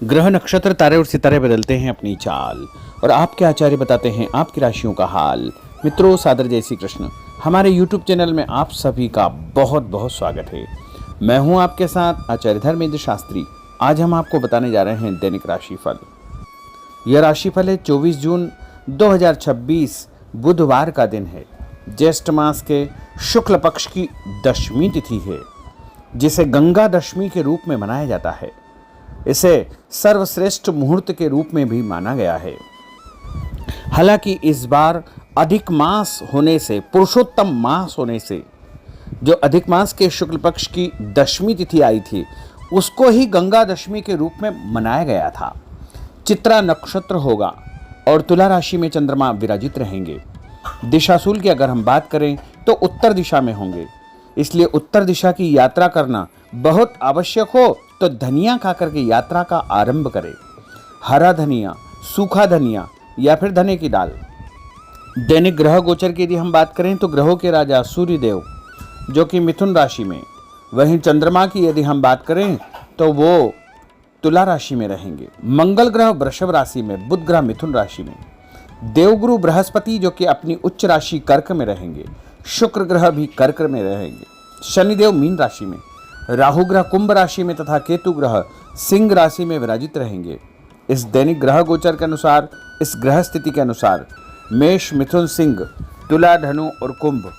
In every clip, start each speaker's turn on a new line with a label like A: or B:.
A: ग्रह नक्षत्र तारे और सितारे बदलते हैं अपनी चाल और आपके आचार्य बताते हैं आपकी राशियों का हाल। मित्रों, सादर जय श्री कृष्ण। हमारे YouTube चैनल में आप सभी का बहुत बहुत स्वागत है। मैं हूं आपके साथ आचार्य धर्मेंद्र शास्त्री। आज हम आपको बताने जा रहे हैं दैनिक राशिफल। यह राशिफल है 24 जून 2026 बुधवार का दिन है। ज्येष्ठ मास के शुक्ल पक्ष की दशमी तिथि है, जिसे गंगा दशमी के रूप में मनाया जाता है। इसे सर्वश्रेष्ठ मुहूर्त के रूप में भी माना गया है। हालांकि इस बार अधिक मास होने से, पुरुषोत्तम मास होने से, जो अधिक मास के शुक्ल पक्ष की दशमी तिथि आई थी उसको ही गंगा दशमी के रूप में मनाया गया था। चित्रा नक्षत्र होगा और तुला राशि में चंद्रमा विराजित रहेंगे। दिशाशूल की अगर हम बात करें तो उत्तर दिशा में होंगे, इसलिए उत्तर दिशा की यात्रा करना बहुत आवश्यक हो तो धनिया खाकर के यात्रा का आरंभ करें। हरा धनिया, सूखा धनिया या फिर धने की दाल। दैनिक ग्रह गोचर की यदि हम बात करें तो ग्रहों के राजा सूर्यदेव जो कि मिथुन राशि में, वहीं चंद्रमा की यदि हम बात करें तो वो तुला राशि में रहेंगे। मंगल ग्रह वृषभ राशि में, बुध ग्रह मिथुन राशि में, देवगुरु बृहस्पति जो कि अपनी उच्च राशि कर्क में रहेंगे, शुक्र ग्रह भी कर्क में रहेंगे, शनिदेव मीन राशि में, राहु ग्रह कुंभ राशि में तथा केतु ग्रह सिंह राशि में विराजित रहेंगे। इस दैनिक ग्रह गोचर के अनुसार, इस ग्रह स्थिति के अनुसार मेष, मिथुन, सिंह, तुला, धनु और कुंभ,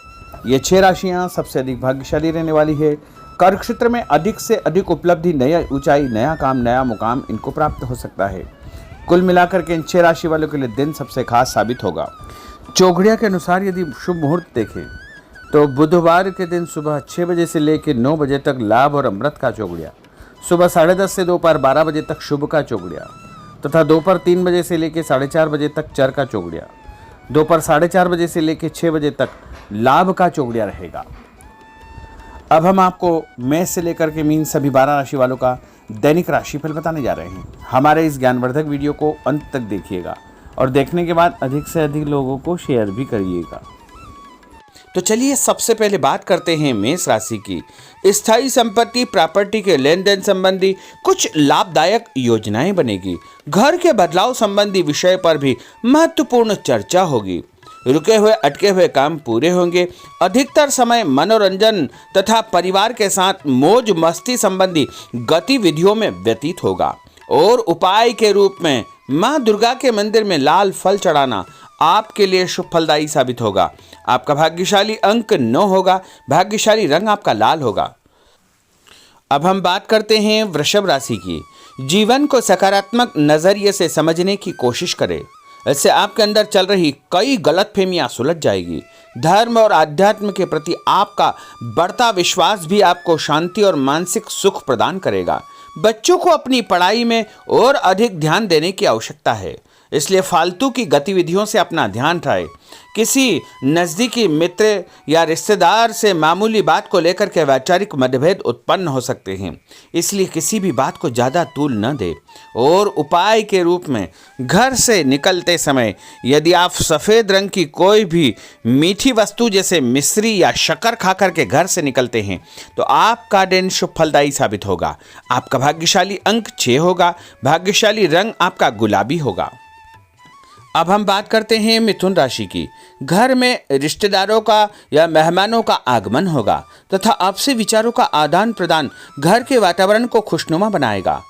A: ये 6 राशियां सबसे अधिक भाग्यशाली रहने वाली है। कार्य क्षेत्र में अधिक से अधिक उपलब्धि, नया ऊंचाई, नया काम, नया मुकाम इनको प्राप्त हो सकता है। कुल मिलाकर के इन 6 राशि वालों के लिए दिन सबसे खास साबित होगा। चौघड़िया के अनुसार यदि शुभ मुहूर्त देखें तो बुधवार के दिन सुबह 6 बजे से लेकर 9 बजे तक लाभ और अमृत का चौघड़िया, सुबह 10:30 से दोपहर 12 बजे तक शुभ का चौघड़िया तथा दोपहर 3 बजे से लेकर 4:30 बजे तक चर का चौघड़िया, दोपहर 4:30 बजे से लेकर 6 बजे तक लाभ का चौघड़िया रहेगा। अब हम आपको मेष से लेकर के मीन सभी 12 राशि वालों का दैनिक राशिफल बताने जा रहे हैं। हमारे इस ज्ञानवर्धक वीडियो को अंत तक देखिएगा और देखने के बाद अधिक से अधिक लोगों को शेयर भी करिएगा। तो चलिए सबसे पहले बात करते हैं मेष राशि की। स्थायी संपत्ति, प्रॉपर्टी के लेन देन संबंधी कुछ लाभदायक योजनाएं बनेगी। घर के बदलाव संबंधी विषय पर भी महत्वपूर्ण चर्चा होगी। रुके हुए अटके हुए काम पूरे होंगे। अधिकतर समय मनोरंजन तथा परिवार के साथ मौज मस्ती संबंधी गतिविधियों में व्यतीत होगा। और उपाय के रूप में मां दुर्गा के मंदिर में लाल फल चढ़ाना आपके लिए शुभ फलदायी साबित होगा। आपका भाग्यशाली अंक 9 होगा। भाग्यशाली रंग आपका लाल होगा। अब हम बात करते हैं वृषभ राशि की। जीवन को सकारात्मक नजरिए से समझने की कोशिश करें। इससे आपके अंदर चल रही कई गलतफहमियां सुलझ जाएगी। धर्म और आध्यात्म के प्रति आपका बढ़ता विश्वास भी आपको शांति और मानसिक सुख प्रदान करेगा। बच्चों को अपनी पढ़ाई में और अधिक ध्यान देने की आवश्यकता है, इसलिए फालतू की गतिविधियों से अपना ध्यान हटाएं। किसी नज़दीकी मित्र या रिश्तेदार से मामूली बात को लेकर के वैचारिक मतभेद उत्पन्न हो सकते हैं, इसलिए किसी भी बात को ज़्यादा तूल न दें। और उपाय के रूप में घर से निकलते समय यदि आप सफ़ेद रंग की कोई भी मीठी वस्तु जैसे मिश्री या शक्कर खा करके घर से निकलते हैं तो आपका दिन शुभ फलदायी साबित होगा। आपका भाग्यशाली अंक 6 होगा। भाग्यशाली रंग आपका गुलाबी होगा। अब हम बात करते हैं मिथुन राशि की। घर में रिश्तेदारों का या मेहमानों का आगमन होगा तथा आपसी विचारों का आदान प्रदान घर के वातावरण को खुशनुमा बनाएगा।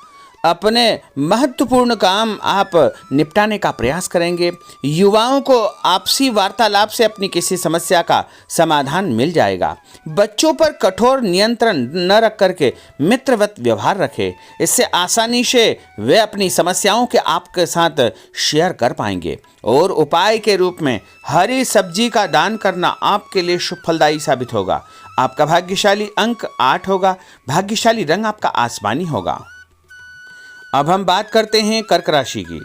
A: अपने महत्वपूर्ण काम आप निपटाने का प्रयास करेंगे। युवाओं को आपसी वार्तालाप से अपनी किसी समस्या का समाधान मिल जाएगा। बच्चों पर कठोर नियंत्रण न रख करके मित्रवत व्यवहार रखें, इससे आसानी से वे अपनी समस्याओं के आपके साथ शेयर कर पाएंगे। और उपाय के रूप में हरी सब्जी का दान करना आपके लिए शुभ फलदायी साबित होगा। आपका भाग्यशाली अंक 8 होगा। भाग्यशाली रंग आपका आसमानी होगा। अब हम बात करते हैं कर्क राशि की।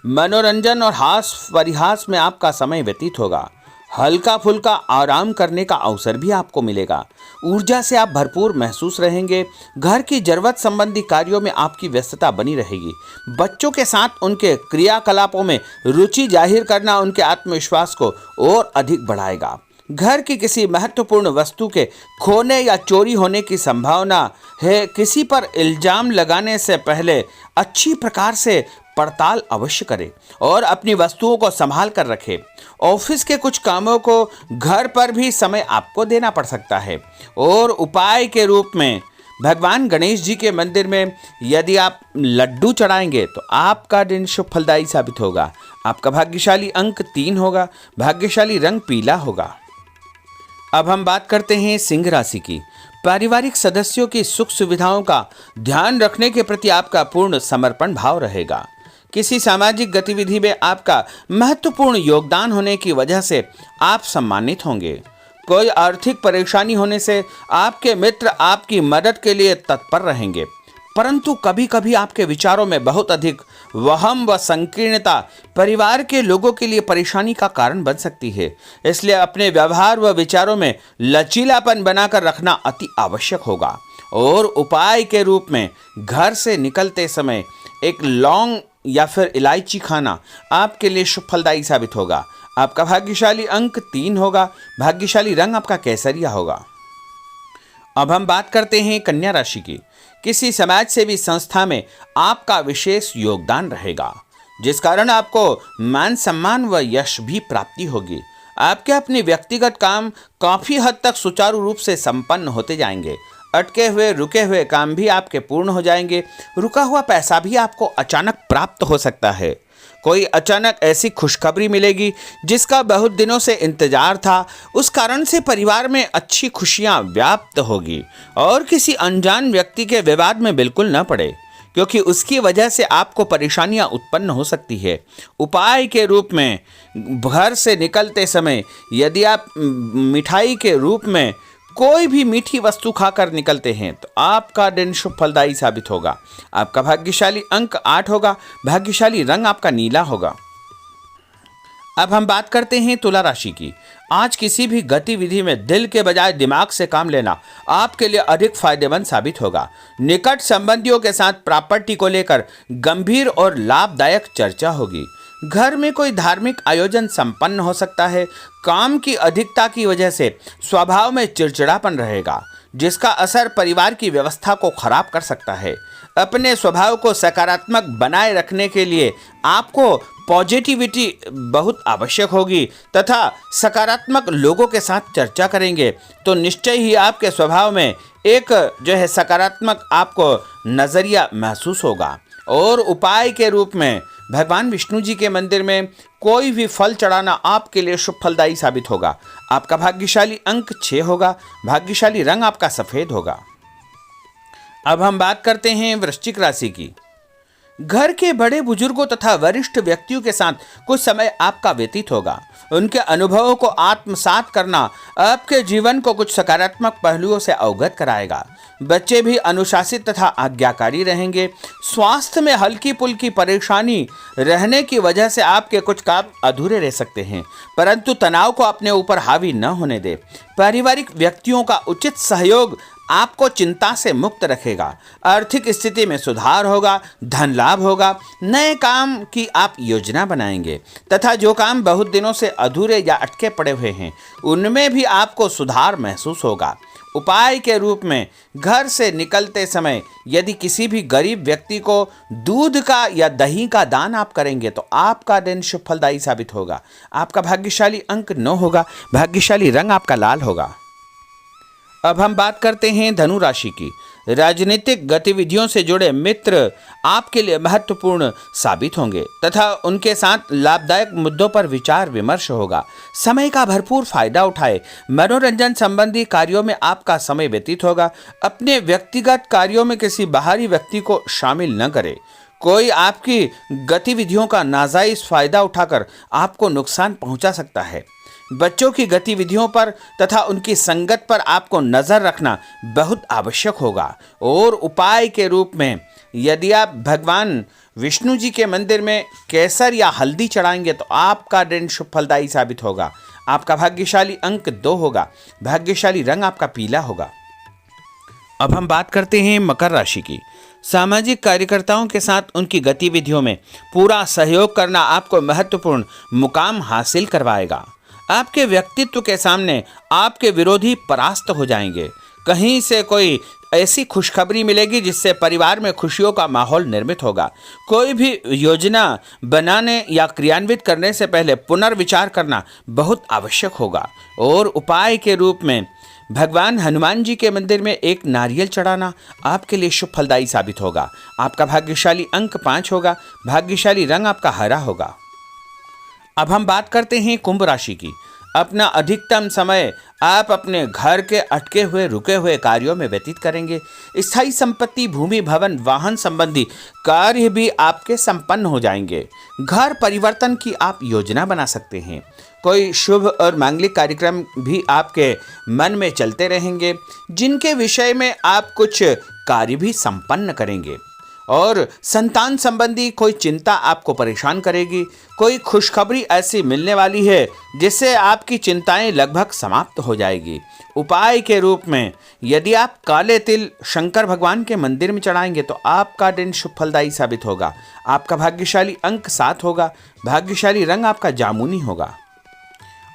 A: मनोरंजन और हास परिहास में आपका समय व्यतीत होगा। हल्का फुल्का आराम करने का अवसर भी आपको मिलेगा। ऊर्जा से आप भरपूर महसूस रहेंगे। घर की जरूरत संबंधी कार्यों में आपकी व्यस्तता बनी रहेगी। बच्चों के साथ उनके क्रियाकलापों में रुचि जाहिर करना उनके आत्मविश्वास को और अधिक बढ़ाएगा। घर की किसी महत्वपूर्ण वस्तु के खोने या चोरी होने की संभावना है। किसी पर इल्जाम लगाने से पहले अच्छी प्रकार से पड़ताल अवश्य करें और अपनी वस्तुओं को संभाल कर रखें। ऑफिस के कुछ कामों को घर पर भी समय आपको देना पड़ सकता है। और उपाय के रूप में भगवान गणेश जी के मंदिर में यदि आप लड्डू चढ़ाएंगे तो आपका दिन शुभ फलदायी साबित होगा। आपका भाग्यशाली अंक 3 होगा। भाग्यशाली रंग पीला होगा। अब हम बात करते हैं सिंह राशि की। पारिवारिक सदस्यों की सुख सुविधाओं का ध्यान रखने के प्रति आपका पूर्ण समर्पण भाव रहेगा। किसी सामाजिक गतिविधि में आपका महत्वपूर्ण योगदान होने की वजह से आप सम्मानित होंगे। कोई आर्थिक परेशानी होने से आपके मित्र आपकी मदद के लिए तत्पर रहेंगे, परंतु कभी कभी आपके विचारों में बहुत अधिक वहम व संकीर्णता परिवार के लोगों के लिए परेशानी का कारण बन सकती है। इसलिए अपने व्यवहार व विचारों में लचीलापन बनाकर रखना अति आवश्यक होगा। और उपाय के रूप में घर से निकलते समय एक लौंग या फिर इलायची खाना आपके लिए शुभ फलदायी साबित होगा। आपका भाग्यशाली अंक 3 होगा। भाग्यशाली रंग आपका केसरिया होगा। अब हम बात करते हैं कन्या राशि की। किसी समाज सेवी संस्था में आपका विशेष योगदान रहेगा, जिस कारण आपको मान सम्मान व यश भी प्राप्ति होगी। आपके अपने व्यक्तिगत काम काफी हद तक सुचारू रूप से संपन्न होते जाएंगे। अटके हुए रुके हुए काम भी आपके पूर्ण हो जाएंगे। रुका हुआ पैसा भी आपको अचानक प्राप्त हो सकता है। कोई अचानक ऐसी खुशखबरी मिलेगी जिसका बहुत दिनों से इंतजार था। उस कारण से परिवार में अच्छी खुशियां व्याप्त होगी। और किसी अनजान व्यक्ति के विवाद में बिल्कुल न पड़े, क्योंकि उसकी वजह से आपको परेशानियां उत्पन्न हो सकती है। उपाय के रूप में घर से निकलते समय यदि आप मिठाई के रूप में कोई भी मीठी वस्तु खाकर निकलते हैं तो आपका दिन शुभ फलदायी साबित होगा। आपका भाग्यशाली अंक 8 होगा। भाग्यशाली रंग आपका नीला होगा। अब हम बात करते हैं तुला राशि की। आज किसी भी गतिविधि में दिल के बजाय दिमाग से काम लेना आपके लिए अधिक फायदेमंद साबित होगा। निकट संबंधियों के साथ प्रॉपर्टी को लेकर गंभीर और लाभदायक चर्चा होगी। घर में कोई धार्मिक आयोजन संपन्न हो सकता है। काम की अधिकता की वजह से स्वभाव में चिड़चिड़ापन रहेगा, जिसका असर परिवार की व्यवस्था को खराब कर सकता है। अपने स्वभाव को सकारात्मक बनाए रखने के लिए आपको पॉजिटिविटी बहुत आवश्यक होगी तथा सकारात्मक लोगों के साथ चर्चा करेंगे तो निश्चय ही आपके स्वभाव में एक सकारात्मक आपको नज़रिया महसूस होगा। और उपाय के रूप में भगवान विष्णु जी के मंदिर में कोई भी फल चढ़ाना आपके लिए शुभ फलदायी साबित होगा। आपका भाग्यशाली अंक 6 होगा। भाग्यशाली रंग आपका सफेद होगा। अब हम बात करते हैं वृश्चिक राशि की। घर के बड़े बुजुर्गों तथा वरिष्ठ व्यक्तियों के साथ कुछ समय आपका व्यतीत होगा। उनके अनुभवों को आत्मसात करना आपके जीवन को कुछ सकारात्मक पहलुओं से अवगत कराएगा। बच्चे भी अनुशासित तथा आज्ञाकारी रहेंगे। स्वास्थ्य में हल्की पुल्की परेशानी रहने की वजह से आपके कुछ काम अधूरे रह सकते हैं, परंतु तनाव को अपने ऊपर हावी न होने दे। पारिवारिक व्यक्तियों का उचित सहयोग आपको चिंता से मुक्त रखेगा। आर्थिक स्थिति में सुधार होगा। धन लाभ होगा। नए काम की आप योजना बनाएंगे तथा जो काम बहुत दिनों से अधूरे या अटके पड़े हुए हैं उनमें भी आपको सुधार महसूस होगा। उपाय के रूप में घर से निकलते समय यदि किसी भी गरीब व्यक्ति को दूध का या दही का दान आप करेंगे तो आपका दिन शुभ फलदायी साबित होगा। आपका भाग्यशाली अंक 9 होगा। भाग्यशाली रंग आपका लाल होगा। अब हम बात करते हैं धनु राशि की। राजनीतिक गतिविधियों से जुड़े मित्र आपके लिए महत्वपूर्ण साबित होंगे तथा उनके साथ लाभदायक मुद्दों पर विचार विमर्श होगा। समय का भरपूर फायदा उठाए। मनोरंजन संबंधी कार्यों में आपका समय व्यतीत होगा। अपने व्यक्तिगत कार्यों में किसी बाहरी व्यक्ति को शामिल न करें। कोई आपकी गतिविधियों का नाजायज फायदा उठाकर आपको नुकसान पहुंचा सकता है। बच्चों की गतिविधियों पर तथा उनकी संगत पर आपको नज़र रखना बहुत आवश्यक होगा। और उपाय के रूप में यदि आप भगवान विष्णु जी के मंदिर में केसर या हल्दी चढ़ाएंगे तो आपका दिन शुभ फलदायी साबित होगा। आपका भाग्यशाली अंक 2 होगा। भाग्यशाली रंग आपका पीला होगा। अब हम बात करते हैं मकर राशि की। सामाजिक कार्यकर्ताओं के साथ उनकी गतिविधियों में पूरा सहयोग करना आपको महत्वपूर्ण मुकाम हासिल करवाएगा। आपके व्यक्तित्व के सामने आपके विरोधी परास्त हो जाएंगे। कहीं से कोई ऐसी खुशखबरी मिलेगी जिससे परिवार में खुशियों का माहौल निर्मित होगा। कोई भी योजना बनाने या क्रियान्वित करने से पहले पुनर्विचार करना बहुत आवश्यक होगा। और उपाय के रूप में भगवान हनुमान जी के मंदिर में एक नारियल चढ़ाना आपके लिए शुभ फलदायी साबित होगा। आपका भाग्यशाली अंक 5 होगा। भाग्यशाली रंग आपका हरा होगा। अब हम बात करते हैं कुंभ राशि की। अपना अधिकतम समय आप अपने घर के अटके हुए रुके हुए कार्यों में व्यतीत करेंगे। स्थायी संपत्ति, भूमि, भवन, वाहन संबंधी कार्य भी आपके संपन्न हो जाएंगे। घर परिवर्तन की आप योजना बना सकते हैं। कोई शुभ और मांगलिक कार्यक्रम भी आपके मन में चलते रहेंगे, जिनके विषय में आप कुछ कार्य भी संपन्न करेंगे। और संतान संबंधी कोई चिंता आपको परेशान करेगी। कोई खुशखबरी ऐसी मिलने वाली है जिससे आपकी चिंताएं लगभग समाप्त हो जाएगी। उपाय के रूप में यदि आप काले तिल शंकर भगवान के मंदिर में चढ़ाएंगे तो आपका दिन शुभ फलदायी साबित होगा। आपका भाग्यशाली अंक 7 होगा। भाग्यशाली रंग आपका जामुनी होगा।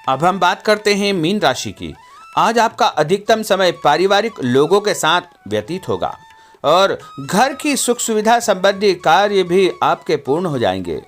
A: अब हम बात करते हैं मीन राशि की। आज आपका अधिकतम समय पारिवारिक लोगों के साथ व्यतीत होगा और घर की सुख सुविधा संबंधी कार्य भी आपके पूर्ण हो जाएंगे।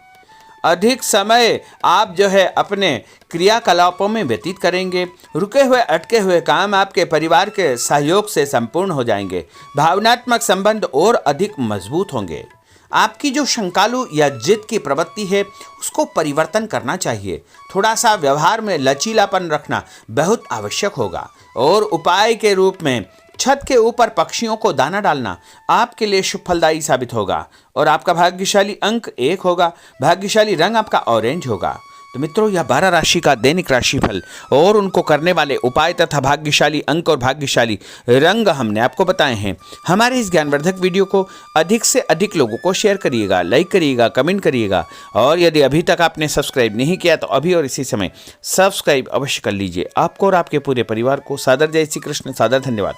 A: अधिक समय आप अपने क्रियाकलापों में व्यतीत करेंगे। रुके हुए अटके हुए काम आपके परिवार के सहयोग से संपूर्ण हो जाएंगे। भावनात्मक संबंध और अधिक मजबूत होंगे। आपकी जो शंकालु या जिद की प्रवृत्ति है उसको परिवर्तन करना चाहिए। थोड़ा सा व्यवहार में लचीलापन रखना बहुत आवश्यक होगा। और उपाय के रूप में छत के ऊपर पक्षियों को दाना डालना आपके लिए शुभ फलदायी साबित होगा। और आपका भाग्यशाली अंक 1 होगा। भाग्यशाली रंग आपका ऑरेंज होगा। तो मित्रों, यह 12 राशि का दैनिक राशिफल और उनको करने वाले उपाय तथा भाग्यशाली अंक और भाग्यशाली रंग हमने आपको बताए हैं। हमारे इस ज्ञानवर्धक वीडियो को अधिक से अधिक लोगों को शेयर करिएगा, लाइक करिएगा, कमेंट करिएगा। और यदि अभी तक आपने सब्सक्राइब नहीं किया तो अभी और इसी समय सब्सक्राइब अवश्य कर लीजिए। आपको और आपके पूरे परिवार को सादर जय श्री कृष्ण, सादर धन्यवाद।